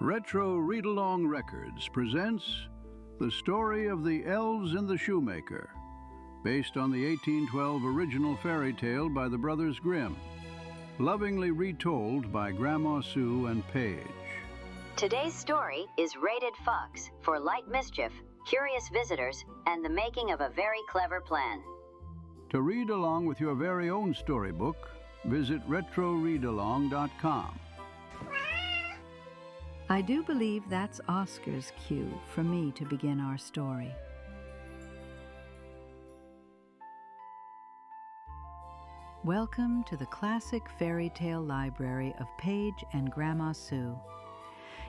Retro Read-Along Records presents the story of the Elves and the Shoemaker, based on the 1812 original fairy tale by the Brothers Grimm, lovingly retold by Grandma Sue and P.A.I.G.E. Today's story is rated Fox for light mischief, curious visitors, and the making of a very clever plan. To read along with your very own storybook, visit retroreadalong.com. I do believe that's Oscar's cue for me to begin our story. Welcome to the classic fairy tale library of P.A.I.G.E and Grandma Sue.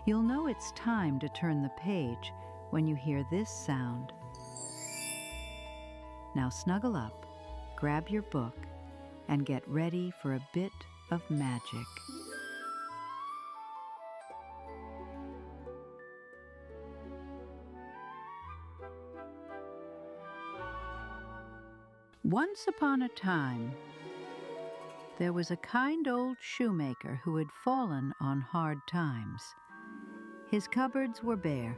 You'll know it's time to turn the page when you hear this sound. Now snuggle up, grab your book, and get ready for a bit of magic. Once upon a time, there was a kind old shoemaker who had fallen on hard times. His cupboards were bare,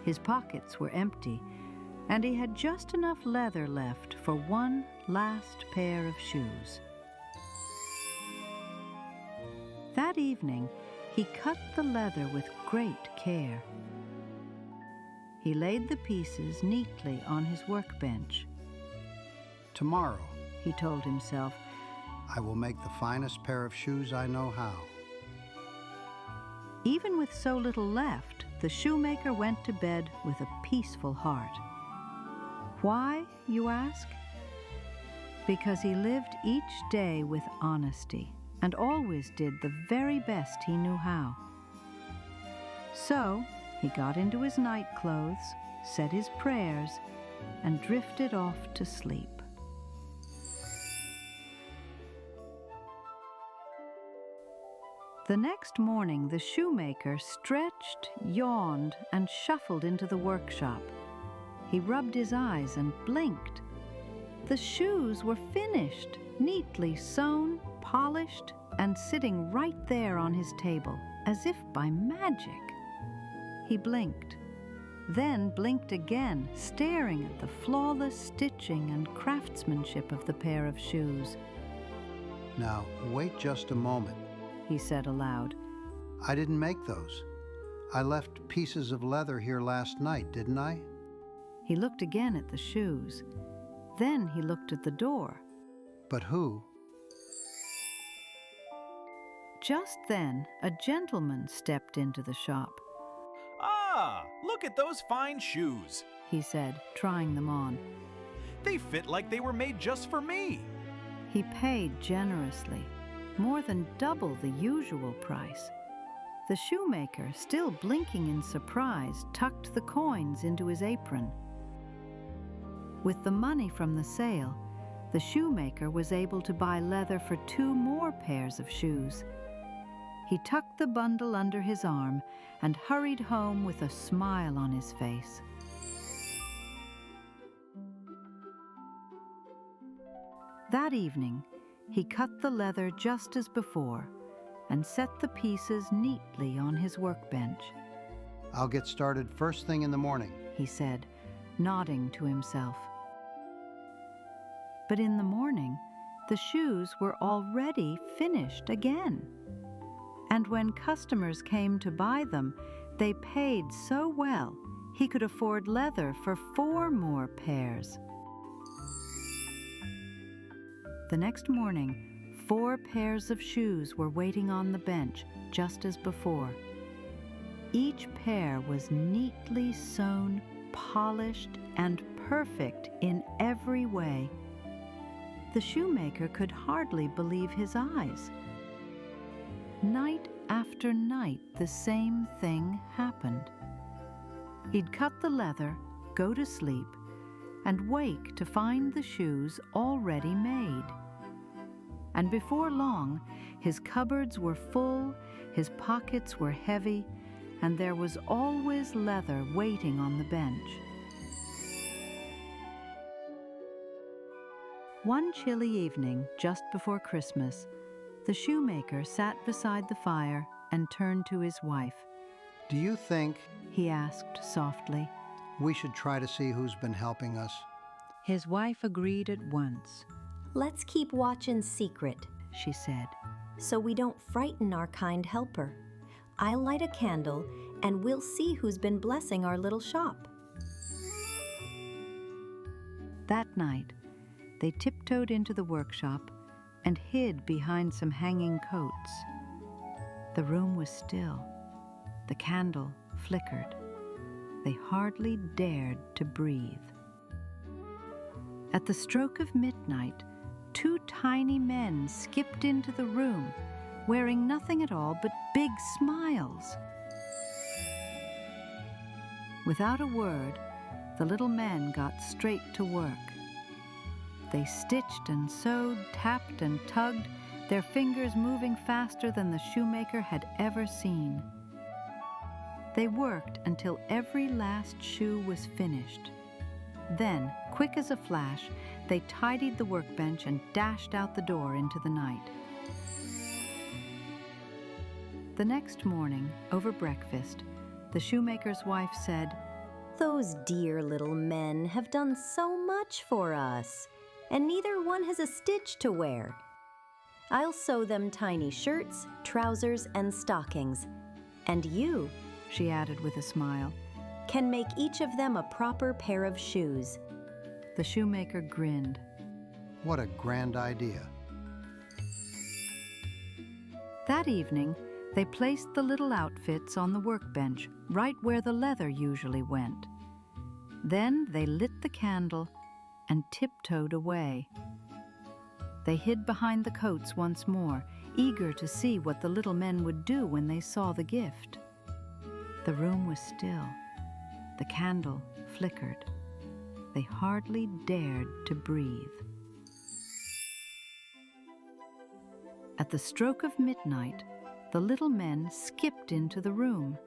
his pockets were empty, and he had just enough leather left for one last pair of shoes. That evening, he cut the leather with great care. He laid the pieces neatly on his workbench. Tomorrow, He told himself, I will make the finest pair of shoes I know how. even with so little left, the shoemaker went to bed with a peaceful heart. Why, you ask? Because he lived each day with honesty and always did the very best he knew how. So he got into his night clothes, said his prayers, and drifted off to sleep. The next morning, the shoemaker stretched, yawned, and shuffled into the workshop. He rubbed his eyes and blinked. The shoes were finished, neatly sewn, polished, and sitting right there on his table, as if by magic. He blinked, then blinked again, staring at the flawless stitching and craftsmanship of the pair of shoes. Now, wait just a moment. He said aloud. I didn't make those. I left pieces of leather here last night, didn't I? He looked again at the shoes. Then he looked at the door. But who? Just then, a gentleman stepped into the shop. Ah, look at those fine shoes. He said, trying them on. They fit like they were made just for me. He paid generously, more than double the usual price. The shoemaker, still blinking in surprise, tucked the coins into his apron. With the money from the sale, the shoemaker was able to buy leather for 2 more pairs of shoes. He tucked the bundle under his arm and hurried home with a smile on his face. That evening, he cut the leather just as before and set the pieces neatly on his workbench. I'll get started first thing in the morning. He said, nodding to himself. But in the morning, the shoes were already finished again. And when customers came to buy them, they paid so well he could afford leather for 4 more pairs. The next morning, 4 pairs of shoes were waiting on the bench, just as before. Each pair was neatly sewn, polished, and perfect in every way. The shoemaker could hardly believe his eyes. Night after night, the same thing happened. He'd cut the leather, go to sleep, and wake to find the shoes already made. And before long, his cupboards were full, his pockets were heavy, and there was always leather waiting on the bench. One chilly evening, just before Christmas, the shoemaker sat beside the fire and turned to his wife. Do you think he asked softly. we should try to see who's been helping us? His wife agreed at once. Let's keep watch in secret, She said. so we don't frighten our kind helper. I'll light a candle, and we'll see who's been blessing our little shop. That night, they tiptoed into the workshop and hid behind some hanging coats. The room was still. The candle flickered. They hardly dared to breathe. At the stroke of midnight, 2 tiny men skipped into the room, wearing nothing at all but big smiles. Without a word, the little men got straight to work. They stitched and sewed, tapped and tugged, their fingers moving faster than the shoemaker had ever seen. They worked until every last shoe was finished. Then, quick as a flash, they tidied the workbench and dashed out the door into the night. The next morning, over breakfast, the shoemaker's wife said, Those dear little men have done so much for us, and neither one has a stitch to wear. I'll sew them tiny shirts, trousers, and stockings. And you, she added with a smile. can make each of them a proper pair of shoes. The shoemaker grinned. What a grand idea. That evening, they placed the little outfits on the workbench, right where the leather usually went. Then they lit the candle and tiptoed away. They hid behind the coats once more, eager to see what the little men would do when they saw the gift. The room was still. The candle flickered. They hardly dared to breathe. At the stroke of midnight, the little men skipped into the room.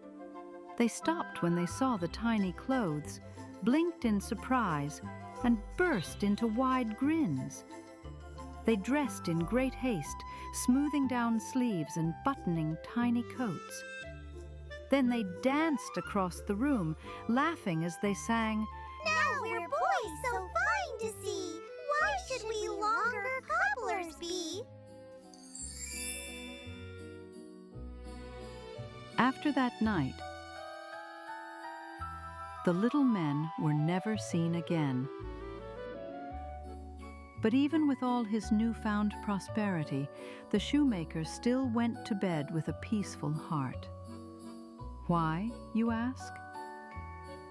They stopped when they saw the tiny clothes, blinked in surprise, and burst into wide grins. They dressed in great haste, smoothing down sleeves and buttoning tiny coats. Then they danced across the room, laughing as they sang, Now we're boys so fine to see. Why should we longer cobblers be? After that night, the little men were never seen again. But even with all his newfound prosperity, the shoemaker still went to bed with a peaceful heart. Why, you ask?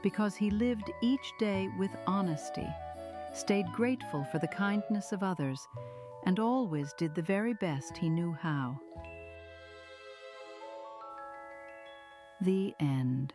Because he lived each day with honesty, stayed grateful for the kindness of others, and always did the very best he knew how. The end.